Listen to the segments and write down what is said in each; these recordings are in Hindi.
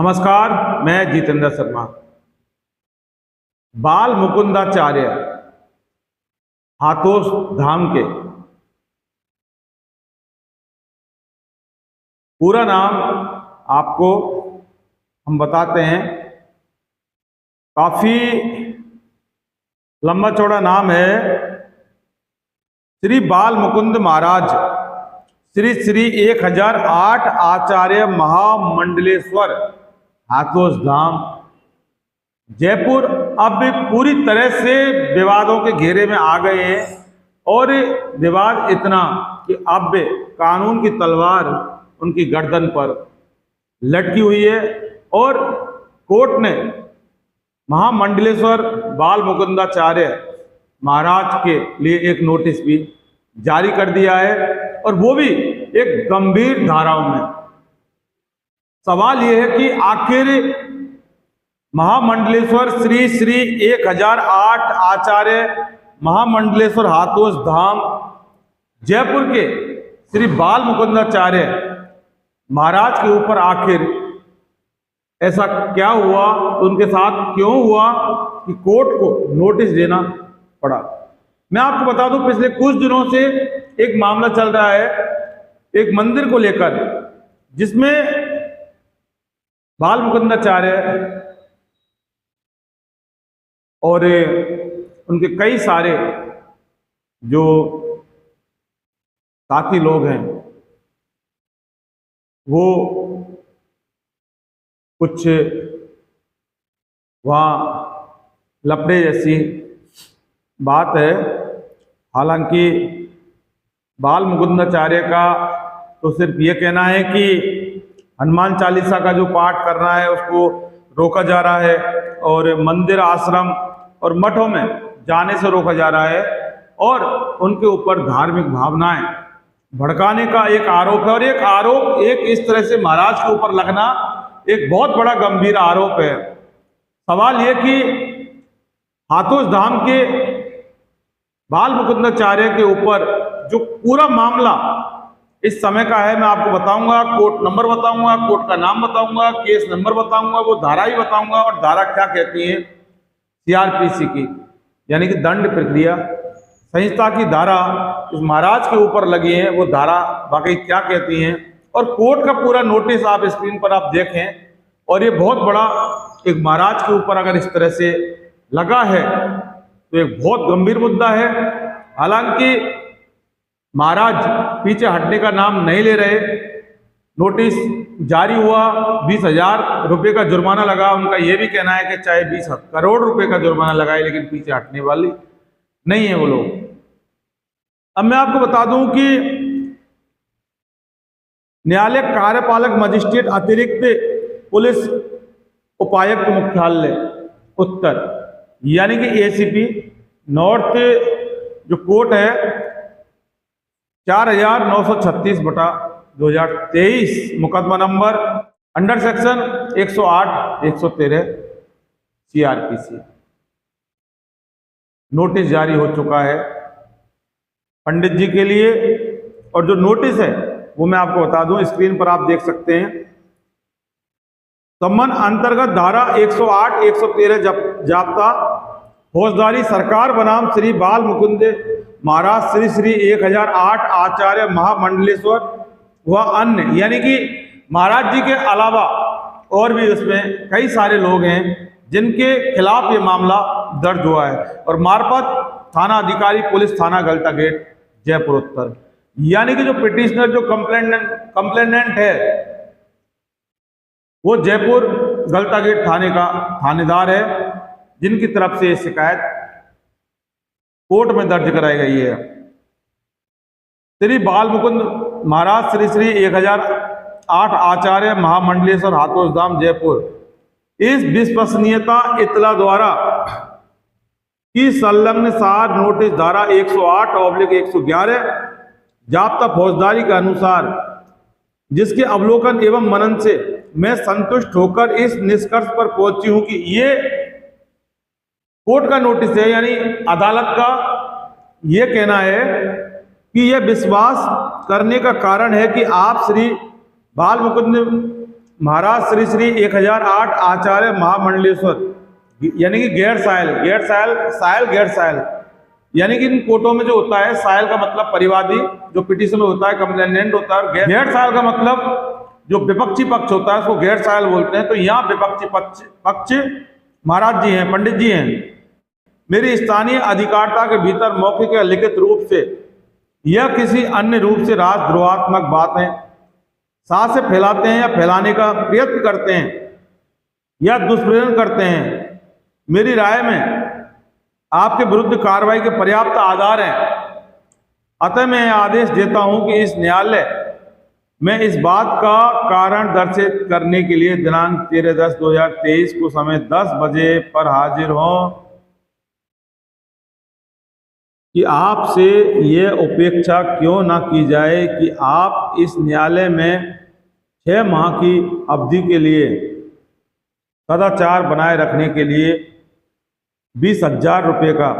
नमस्कार, मैं जितेंद्र शर्मा। बाल मुकुंदाचार्य हाथोस धाम के पूरा नाम आपको हम बताते हैं। काफी लंबा चौड़ा नाम है। श्री बाल मुकुंद महाराज श्री श्री 1008 आचार्य महामंडलेश्वर हाथोस धाम जयपुर अब पूरी तरह से विवादों के घेरे में आ गए हैं। और विवाद इतना कि अब कानून की तलवार उनकी गर्दन पर लटकी हुई है और कोर्ट ने महामंडलेश्वर बाल मुकुंदाचार्य महाराज के लिए एक नोटिस भी जारी कर दिया है, और वो भी एक गंभीर धाराओं में। सवाल यह है कि आखिर महामंडलेश्वर श्री श्री 1008 आचार्य महामंडलेश्वर हाथोस धाम जयपुर के श्री बाल मुकुंदाचार्य महाराज के ऊपर आखिर ऐसा क्या हुआ, उनके साथ क्यों हुआ कि कोर्ट को नोटिस देना पड़ा। मैं आपको बता दूं, पिछले कुछ दिनों से एक मामला चल रहा है एक मंदिर को लेकर, जिसमें बाल मुकुंदाचार्य और उनके कई सारे जो साथी लोग हैं वो कुछ वहाँ लफड़े जैसी बात है। हालांकि बाल मुकुंदाचार्य का तो सिर्फ ये कहना है कि हनुमान चालीसा का जो पाठ करना है उसको रोका जा रहा है, और मंदिर आश्रम और मठों में जाने से रोका जा रहा है, और उनके ऊपर धार्मिक भावनाएं भड़काने का एक आरोप है। और एक आरोप एक इस तरह से महाराज के ऊपर लगना एक बहुत बड़ा गंभीर आरोप है। सवाल यह कि हाथोस धाम के बाल मुकुंदाचार्य के ऊपर जो पूरा मामला इस समय का है, मैं आपको बताऊंगा, कोर्ट नंबर बताऊंगा, कोर्ट का नाम बताऊंगा, केस नंबर बताऊंगा, वो धारा ही बताऊंगा, और धारा क्या कहती है सीआरपीसी की, यानी कि दंड प्रक्रिया संहिता की धारा इस महाराज के ऊपर लगी है, वो धारा वाकई क्या कहती है, और कोर्ट का पूरा नोटिस आप स्क्रीन पर आप देखें। और ये बहुत बड़ा एक महाराज के ऊपर अगर इस तरह से लगा है तो एक बहुत गंभीर मुद्दा है। हालांकि महाराज पीछे हटने का नाम नहीं ले रहे। नोटिस जारी हुआ, 20,000 रुपये का जुर्माना लगा। उनका यह भी कहना है कि चाहे 20 करोड़ रुपए का जुर्माना लगाए, लेकिन पीछे हटने वाली नहीं है वो लोग। अब मैं आपको बता दूं कि न्यायालय कार्यपालक मजिस्ट्रेट अतिरिक्त पुलिस उपायुक्त मुख्यालय उत्तर, यानी कि एसीपी नॉर्थ जो कोर्ट है 4936/2023 मुकदमा number under section 108 113 CrPC notice जारी हो चुका है पंडित जी के लिए। और जो नोटिस है वो मैं आपको बता दूं, स्क्रीन पर आप देख सकते हैं। सम्मन अंतर्गत धारा 108 113 जाप्ता फौजदारी सरकार बनाम श्री बाल मुकुंद महाराज श्री श्री 1008 आचार्य महामंडलेश्वर व अन्य, यानी कि महाराज जी के अलावा और भी उसमें कई सारे लोग हैं जिनके खिलाफ ये मामला दर्ज हुआ है। और मारफत थाना अधिकारी पुलिस थाना गलता गेट जयपुर उत्तर, यानी कि जो पिटिशनर जो कंप्लेनेंट है वो जयपुर गलता गेट थाने का थानेदार है, जिनकी तरफ से शिकायत कोर्ट में दर्ज कराई गई है। श्री बाल मुकुंद महाराज श्री श्री 1008 आचार्य महामंडलेश्वर हाथोस धाम जयपुर इस विश्वसनीयता इतला द्वारा की संलग्न सार नोटिस धारा 108/111 जाप्ता फौजदारी के अनुसार, जिसके अवलोकन एवं मनन से मैं संतुष्ट होकर इस निष्कर्ष पर पहुंची हूं कि ये कोर्ट का नोटिस है, यानी अदालत का ये कहना है कि यह विश्वास करने का कारण है कि आप श्री बाल मुकुंद महाराज श्री श्री 1008 आचार्य महामंडलेश्वर, यानी कि गैर सायल, यानी कि इन कोर्टों में जो होता है, सायल का मतलब परिवादी, जो पिटीशन में होता है कंप्लेनेंट होता है, और गैर सायल का मतलब जो विपक्षी पक्ष होता है उसको गैर सायल बोलते हैं। तो यहाँ विपक्षी पक्ष महाराज जी हैं, पंडित जी हैं। मेरी स्थानीय अधिकारिता के भीतर मौखिक या लिखित रूप से या किसी अन्य रूप से राजद्रोहात्मक बातें साथ से फैलाते हैं या फैलाने का प्रयत्न करते हैं या दुष्प्रयोग करते हैं, मेरी राय में आपके विरुद्ध कार्रवाई के पर्याप्त आधार हैं। अतः मैं आदेश देता हूं कि इस न्यायालय में इस बात का कारण दर्शित करने के लिए दिनांक 13/10/2023 को समय 10 बजे पर हाजिर हों कि आपसे ये अपेक्षा क्यों ना की जाए कि आप इस न्यायालय में 6 माह की अवधि के लिए सदाचार बनाए रखने के लिए 20,000 रुपये का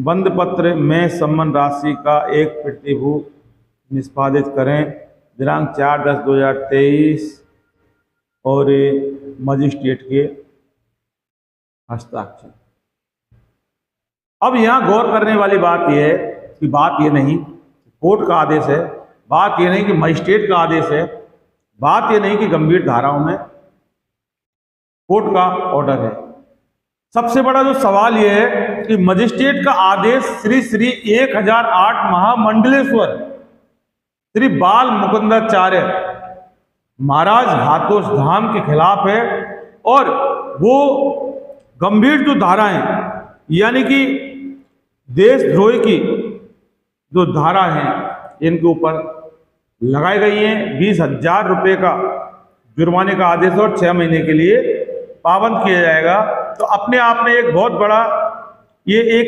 बंद पत्र में सम्मान राशि का एक प्रतिभू निष्पादित करें। दिनांक 4/10/2023 और मजिस्ट्रेट के हस्ताक्षर। अब यहाँ गौर करने वाली बात यह है कि बात ये नहीं कोर्ट का आदेश है, बात ये नहीं कि मजिस्ट्रेट का आदेश है, बात ये नहीं कि गंभीर धाराओं में कोर्ट का ऑर्डर है। सबसे बड़ा जो सवाल यह है कि मजिस्ट्रेट का आदेश श्री श्री 1008 महामंडलेश्वर श्री बाल मुकुंदाचार्य महाराज हाथोस धाम के खिलाफ है, और वो गंभीर जो धाराएं यानी कि देशद्रोही की जो धारा है इनके ऊपर लगाई गई हैं। 20,000 रुपये का जुर्माने का आदेश और 6 महीने के लिए पाबंद किया जाएगा। तो अपने आप में एक बहुत बड़ा ये एक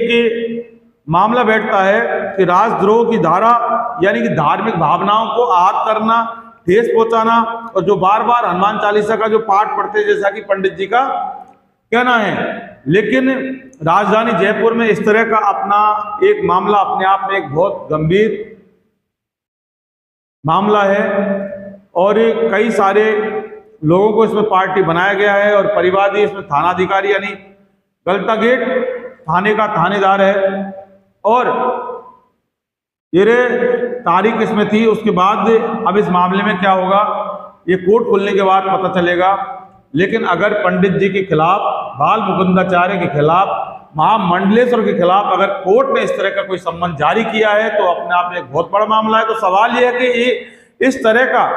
मामला बैठता है कि राजद्रोह की धारा यानी कि धार्मिक भावनाओं को आहत करना, ठेस पहुंचाना, और जो बार बार हनुमान चालीसा का जो पाठ पढ़ते जैसा कि पंडित जी का कहना है। लेकिन राजधानी जयपुर में इस तरह का अपना एक मामला अपने आप में एक बहुत गंभीर मामला है, और कई सारे लोगों को इसमें पार्टी बनाया गया है, और परिवादी इसमें थानाधिकारी यानी गलता गेट थाने का थानेदार है, और ये तारीख इसमें थी। उसके बाद अब इस मामले में क्या होगा ये कोर्ट खुलने के बाद पता चलेगा। लेकिन अगर पंडित जी के खिलाफ, बाल मुकुंदाचार्य के खिलाफ, महामंडलेश्वर के खिलाफ अगर कोर्ट ने इस तरह का कोई सम्मन जारी किया है तो अपने आप में एक बहुत बड़ा मामला है। तो सवाल यह है कि इस तरह का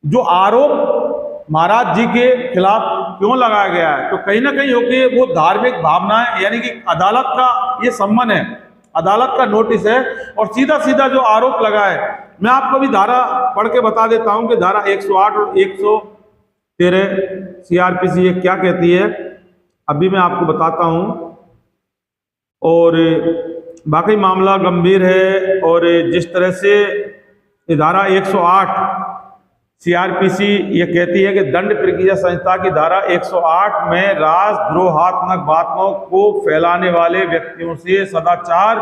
जो आरोप महाराज जी के खिलाफ क्यों लगाया गया है, तो कहीं ना कहीं होके वो धार्मिक भावनाएं यानी कि अदालत का ये सम्मन है, अदालत का नोटिस है, और सीधा सीधा जो आरोप लगा है। मैं आपको भी धारा पढ़ के बता देता हूं कि धारा 108 और 113 CRPC ये क्या कहती है, अभी मैं आपको बताता हूं। और बाकी मामला गंभीर है, और जिस तरह से धारा 108 CRPC ये कहती है कि दंड प्रक्रिया संहिता की धारा 108 में राजद्रोहात्मक बातों को फैलाने वाले व्यक्तियों से सदाचार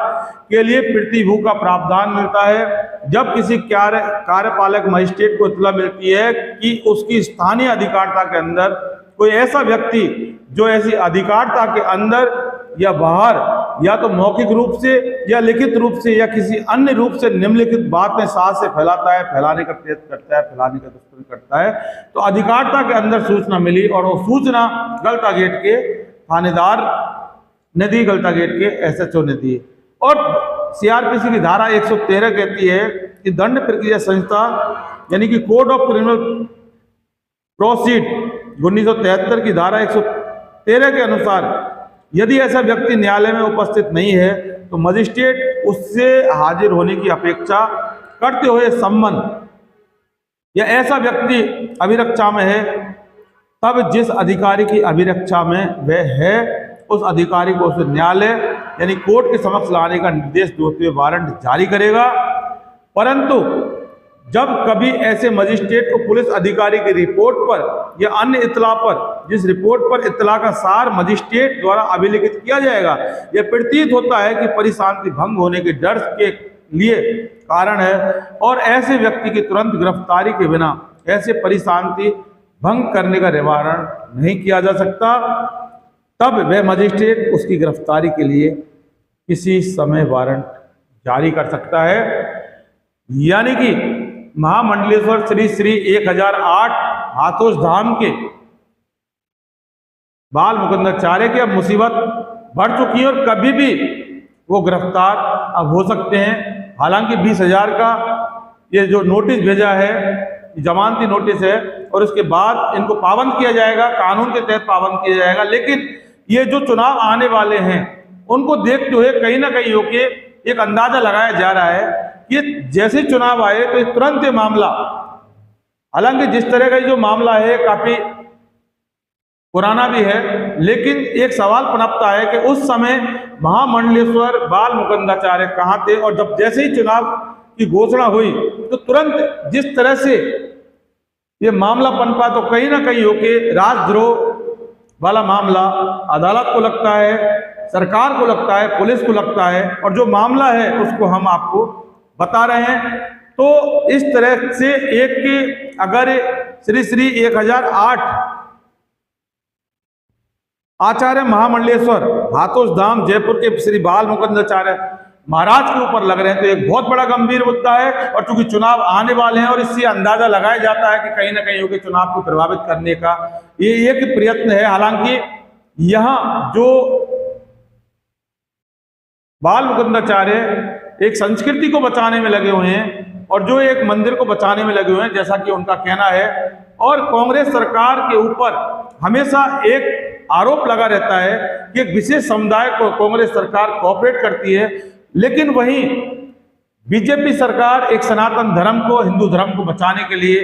के लिए प्रतिभू का प्रावधान मिलता है। जब किसी कार्यपालक मजिस्ट्रेट को इत्तला मिलती है कि उसकी स्थानीय अधिकारिता के अंदर कोई ऐसा व्यक्ति जो ऐसी अधिकारिता के अंदर या बाहर या तो मौखिक रूप से या लिखित रूप से या किसी अन्य रूप से निम्नलिखित बातें साथ से फैलाता है, फैलाने का प्रयत्न करता है, फैलाने का दुष्प्रयोग करता है, तो अधिकारिता के अंदर सूचना मिली और वो सूचना गलता गेट के थानेदार ने दी, गलता गेट के SHO ने दी। और CRPC की धारा 113 कहती है कि दंड प्रक्रिया संहिता यानी कि कोड ऑफ क्रिमिनल प्रोसीड 1973 की धारा 113 के अनुसार यदि ऐसा व्यक्ति न्यायालय में उपस्थित नहीं है तो मजिस्ट्रेट उससे हाजिर होने की अपेक्षा करते हुए सम्मन या ऐसा व्यक्ति अभिरक्षा में है तब जिस अधिकारी की अभिरक्षा में वह है उस अधिकारी को उसे न्यायालय यानी कोर्ट के समक्ष लाने का निर्देश देते हुए वारंट जारी करेगा। परंतु जब कभी ऐसे मजिस्ट्रेट को पुलिस अधिकारी की रिपोर्ट पर या अन्य इत्तला पर जिस रिपोर्ट पर इत्तला का सार मजिस्ट्रेट द्वारा अभिलिखित किया जाएगा, यह प्रतीत होता है कि परिशांति भंग होने के डर के लिए कारण है और ऐसे व्यक्ति की तुरंत गिरफ्तारी के बिना ऐसे परिशांति भंग करने का निवारण नहीं किया जा सकता, तब वह मजिस्ट्रेट उसकी गिरफ्तारी के लिए किसी समय वारंट जारी कर सकता है। यानी कि महामंडलेश्वर श्री श्री 1008 हाथोस धाम के बाल मुकुंदाचार्य की अब मुसीबत बढ़ चुकी है और कभी भी वो गिरफ्तार अब हो सकते हैं। हालांकि 20,000 का ये जो नोटिस भेजा है, जमानती नोटिस है, और उसके बाद इनको पाबंद किया जाएगा, कानून के तहत पाबंद किया जाएगा। लेकिन ये जो चुनाव आने वाले हैं उनको देखते हुए कहीं ना कहीं होके एक अंदाजा लगाया जा रहा है कि जैसे चुनाव आए तो तुरंत ये मामला, हालांकि जिस तरह का जो मामला है काफी पुराना भी है, लेकिन एक सवाल पनपता है कि उस समय महामंडलेश्वर बाल मुकुंदाचार्य कहाँ थे, और जब जैसे ही चुनाव की घोषणा हुई तो तुरंत जिस तरह से ये मामला पनपा, तो कहीं ना कहीं होके राजद्रोह वाला मामला अदालत को लगता है, सरकार को लगता है, पुलिस को लगता है, और जो मामला है उसको हम आपको बता रहे हैं। तो इस तरह से एक अगर श्री श्री 1008 आचार्य महामंडलेश्वर हाथोस धाम जयपुर के श्री बाल मुकुंदाचार्य महाराज के ऊपर लग रहे हैं तो एक बहुत बड़ा गंभीर मुद्दा है। और चूंकि चुनाव आने वाले हैं और इससे अंदाजा लगाया जाता है कि कहीं ना कहीं होकर चुनाव को प्रभावित करने का ये एक प्रयत्न है। हालांकि यहाँ जो बाल मुकुंदाचार्य एक संस्कृति को बचाने में लगे हुए हैं और जो एक मंदिर को बचाने में लगे हुए हैं, जैसा कि उनका कहना है, और कांग्रेस सरकार के ऊपर हमेशा एक आरोप लगा रहता है कि एक विशेष समुदाय को कांग्रेस सरकार कोऑपरेट करती है, लेकिन वहीं बीजेपी सरकार एक सनातन धर्म को, हिंदू धर्म को बचाने के लिए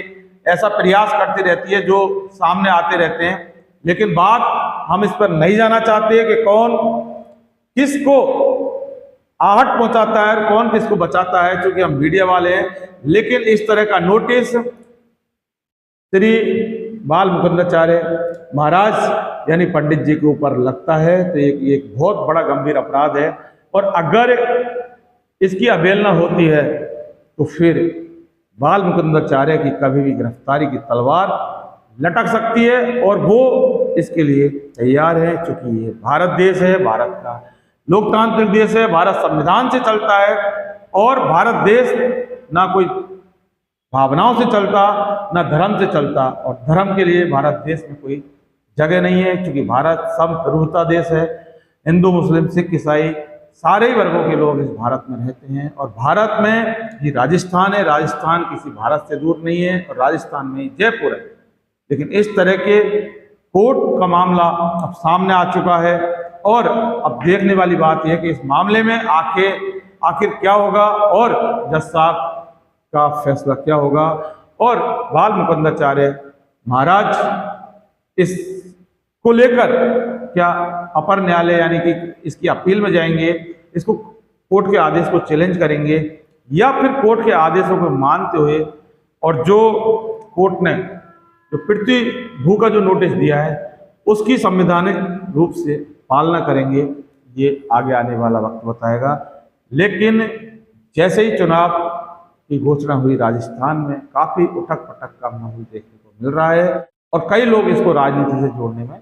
ऐसा प्रयास करती रहती है जो सामने आते रहते हैं। लेकिन बात हम इस पर नहीं जाना चाहते कि कौन किसको आहट पहुंचाता है, कौन किसको बचाता है, क्योंकि हम मीडिया वाले हैं। लेकिन इस तरह का नोटिस श्री बाल मुकुंदाचार्य महाराज यानी पंडित जी के ऊपर लगता है तो एक बहुत बड़ा गंभीर अपराध है। और अगर इसकी अवहेलना होती है तो फिर बाल मुकुंदाचार्य की कभी भी गिरफ्तारी की तलवार लटक सकती है, और वो इसके लिए तैयार है। क्योंकि ये भारत देश है, भारत का लोकतांत्रिक देश है, भारत संविधान से चलता है, और भारत देश ना कोई भावनाओं से चलता ना धर्म से चलता, और धर्म के लिए भारत देश में कोई जगह नहीं है। क्योंकि भारत संप्रभुता देश है, हिंदू मुस्लिम सिख ईसाई सारे ही वर्गों के लोग इस भारत में रहते हैं। और भारत में ये राजस्थान है, राजस्थान किसी भारत से दूर नहीं है, और राजस्थान में जयपुर है। लेकिन इस तरह के कोर्ट का मामला अब सामने आ चुका है, और अब देखने वाली बात यह है कि इस मामले में आखिर क्या होगा और जज साहब का फैसला क्या होगा, और बाल मुकुंदाचार्य महाराज इसको लेकर क्या अपर न्यायालय यानी कि इसकी अपील में जाएंगे, इसको कोर्ट के आदेश को चैलेंज करेंगे, या फिर कोर्ट के आदेशों को मानते हुए और जो कोर्ट ने जो पृथ्वी भू का जो नोटिस दिया है उसकी संवैधानिक रूप से पालना करेंगे। ये आगे आने वाला वक्त बताएगा। लेकिन जैसे ही चुनाव की घोषणा हुई, राजस्थान में काफी उठक पटक का माहौल देखने को मिल रहा है, और कई लोग इसको राजनीति से जोड़ने में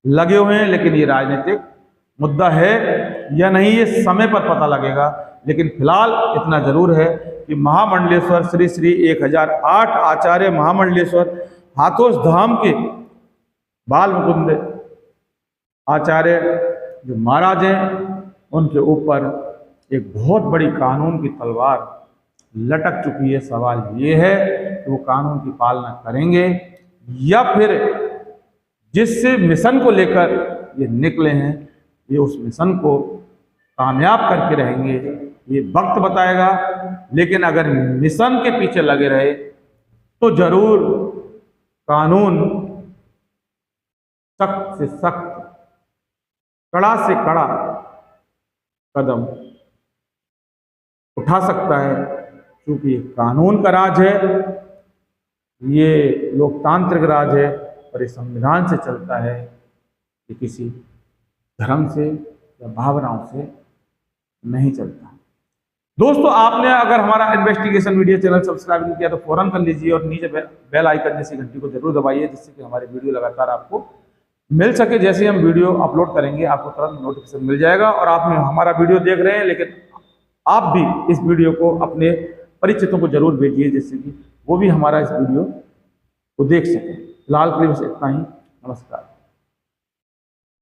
लगे हुए हैं। लेकिन ये राजनीतिक मुद्दा है या नहीं, ये समय पर पता लगेगा। लेकिन फिलहाल इतना जरूर है कि महामंडलेश्वर श्री श्री 1008 आचार्य महामंडलेश्वर हाथोस धाम के बाल मुकुंद आचार्य जो महाराज हैं, उनके ऊपर एक बहुत बड़ी कानून की तलवार लटक चुकी है। सवाल ये है कि वो कानून की पालना करेंगे या फिर जिससे मिशन को लेकर ये निकले हैं ये उस मिशन को कामयाब करके रहेंगे, ये वक्त बताएगा। लेकिन अगर मिशन के पीछे लगे रहे तो जरूर कानून सख्त से सख्त, कड़ा से कड़ा कदम उठा सकता है, क्योंकि कानून का राज है, ये लोकतांत्रिक राज है, और ये संविधान से चलता है, ये किसी धर्म से या भावनाओं से नहीं चलता। दोस्तों, आपने अगर हमारा इन्वेस्टिगेशन मीडिया चैनल सब्सक्राइब नहीं किया तो फौरन कर लीजिए और नीचे बेल आइकन जैसी घंटी को जरूर दबाइए, जिससे कि हमारे वीडियो लगातार आपको मिल सके। जैसे हम वीडियो अपलोड करेंगे आपको तुरंत नोटिफिकेशन मिल जाएगा। और आप हमारा वीडियो देख रहे हैं, लेकिन आप भी इस वीडियो को अपने परिचितों को जरूर भेजिए, जिससे कि वो भी हमारा इस वीडियो को देख सकें। फिलहाल के लिए बस इतना ही। नमस्कार।